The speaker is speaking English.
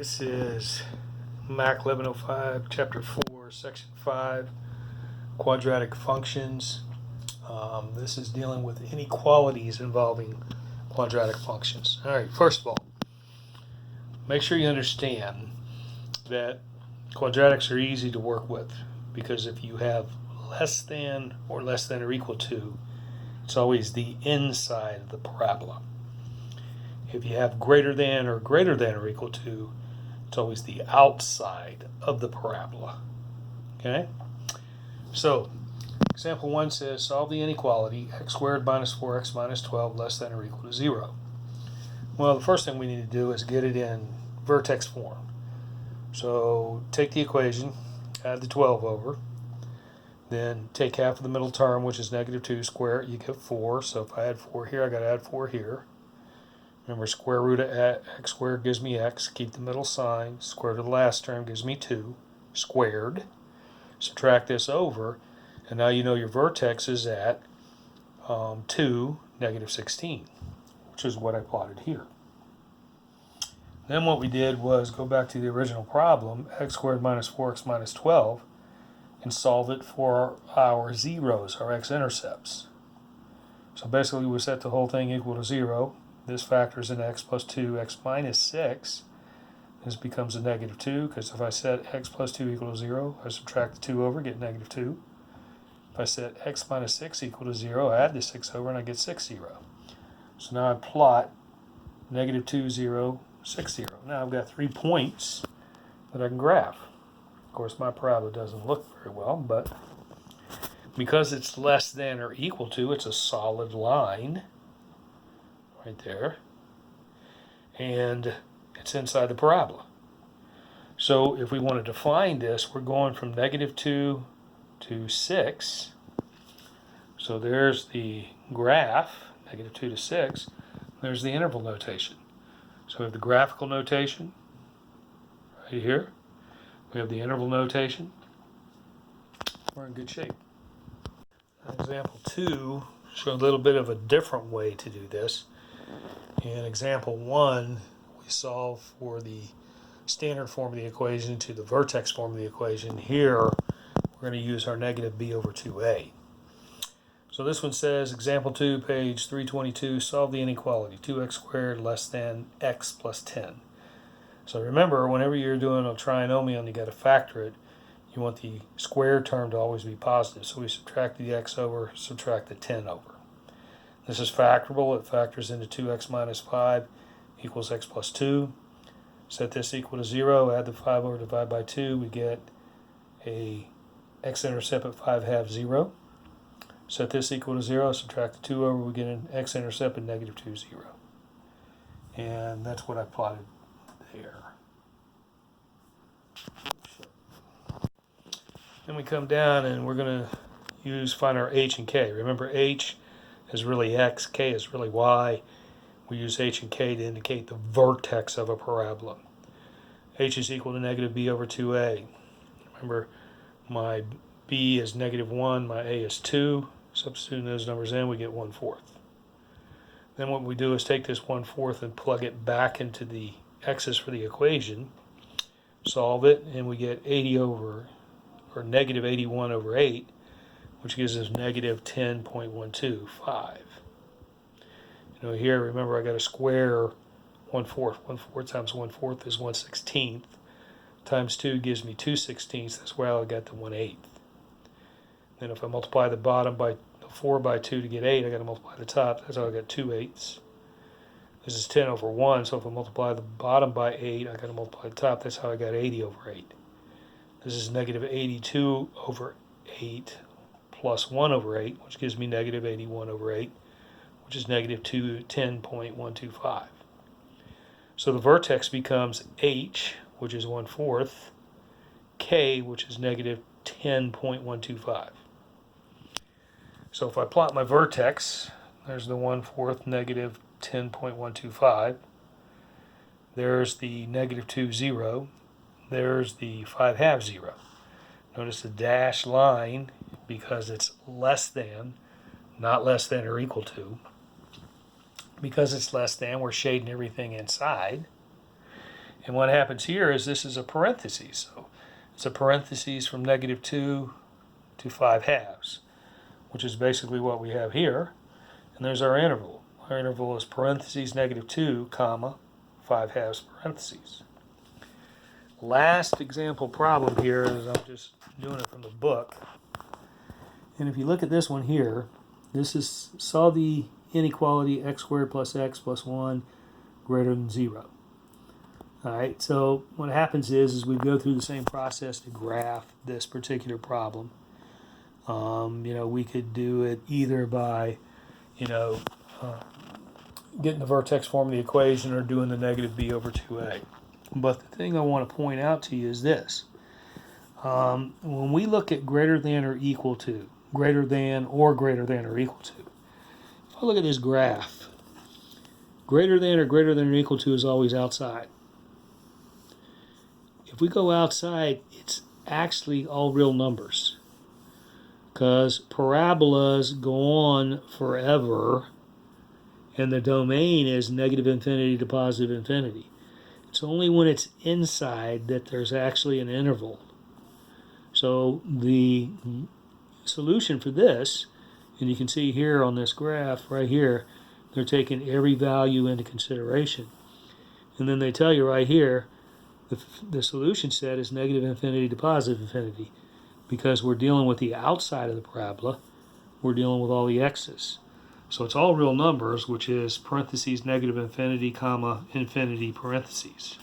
This is Mac 1105, Chapter 4, Section 5, Quadratic Functions. This is dealing with inequalities involving quadratic functions. All right, first of all, make sure you understand that quadratics are easy to work with because if you have less than or equal to, it's always the inside of the parabola. If you have greater than or equal to, it's always the outside of the parabola. Okay? So, example 1 says, solve the inequality x squared minus 4x minus 12 less than or equal to 0. Well, the first thing we need to do is get it in vertex form. So, take the equation, add the 12 over, then take half of the middle term, which is negative 2, square it, you get 4. So if I add 4 here, I got to add 4 here. Remember, square root of x squared gives me x. Keep the middle sign. Square root of the last term gives me 2 squared. Subtract this over, and now you know your vertex is at 2, negative 16, which is what I plotted here. Then what we did was go back to the original problem, x squared minus 4x minus 12, and solve it for our zeros, our x-intercepts. So basically we set the whole thing equal to 0. This factors in x plus 2, x minus 6. This becomes a negative 2, because if I set x plus 2 equal to 0, I subtract the 2 over, get negative 2. If I set x minus 6 equal to 0, I add the 6 over, and I get 6, 0. So now I plot negative 2, 0, 6, 0. Now I've got 3 points that I can graph. Of course, my parabola doesn't look very well, but because it's less than or equal to, it's a solid line right there, and it's inside the parabola. So if we want to define this, we're going from negative 2 to 6. So there's the graph, negative 2 to 6. There's the interval notation. So we have the graphical notation right here. We have the interval notation. We're in good shape. Example 2 shows a little bit of a different way to do this. In example 1, we solve for the standard form of the equation to the vertex form of the equation. Here, we're going to use our negative b over 2a. So this one says, example 2, page 322, solve the inequality, 2x squared less than x plus 10. So remember, whenever you're doing a trinomial and you got to factor it, you want the square term to always be positive. So we subtract the x over, subtract the 10 over. This is factorable. It factors into 2x minus 5 equals x plus 2. Set this equal to 0. Add the 5 over, divide by 2. We get a x-intercept at 5 halves 0. Set this equal to 0. Subtract the 2 over. We get an x-intercept at negative 2, 0. And that's what I plotted there. Then we come down and we're going to find our h and k. Remember, h is really x, k is really y. We use h and k to indicate the vertex of a parabola. H is equal to negative b over 2a. Remember, my b is negative 1, my a is 2. Substituting those numbers in, we get 1/4. Then what we do is take this 1/4 and plug it back into the x's for the equation, solve it, and we get 80 over, or negative 81 over 8, which gives us negative 10.125. Here, remember, I got to square 1/4. 1/4 times 1/4 is 1/16. Times 2 gives me 2/16. That's where I got the 1/8. Then if I multiply the bottom by 4 by 2 to get 8, I got to multiply the top. That's how I got 2/8. This is 10 over 1, so if I multiply the bottom by 8, I got to multiply the top. That's how I got 80 over 8. This is negative 82 over 8 plus 1 over 8, which gives me negative 81 over 8, which is negative 10.125. So the vertex becomes h, which is 1/4, k, which is negative 10.125. So if I plot my vertex, there's the 1/4, negative 10.125. There's the negative 2, 0. There's the 5 halves 0. Notice the dashed line, because it's less than, not less than or equal to. Because it's less than, we're shading everything inside. And what happens here is this is a parenthesis. So it's a parenthesis from -2 to 5 halves, which is basically what we have here. And there's our interval. Our interval is parentheses -2, comma, 5 halves parentheses. Last example problem here is I'm just doing it from the book. And if you look at this one here, this is solve the inequality x squared plus x plus 1 greater than 0. All right, so what happens is we go through the same process to graph this particular problem. We could do it either by, getting the vertex form of the equation or doing the -b over 2a. But the thing I want to point out to you is this. When we look at greater than or equal to, greater than or greater than or equal to, if I look at this graph, greater than or equal to is always outside. If we go outside, it's actually all real numbers, because parabolas go on forever and the domain is -infinity to +infinity. It's only when it's inside that there's actually an interval. So the solution for this, and you can see here on this graph right here, they're taking every value into consideration. And then they tell you right here, the solution set is -infinity to +infinity. Because we're dealing with the outside of the parabola, we're dealing with all the x's. So it's all real numbers, which is parentheses -infinity, comma, infinity, parentheses.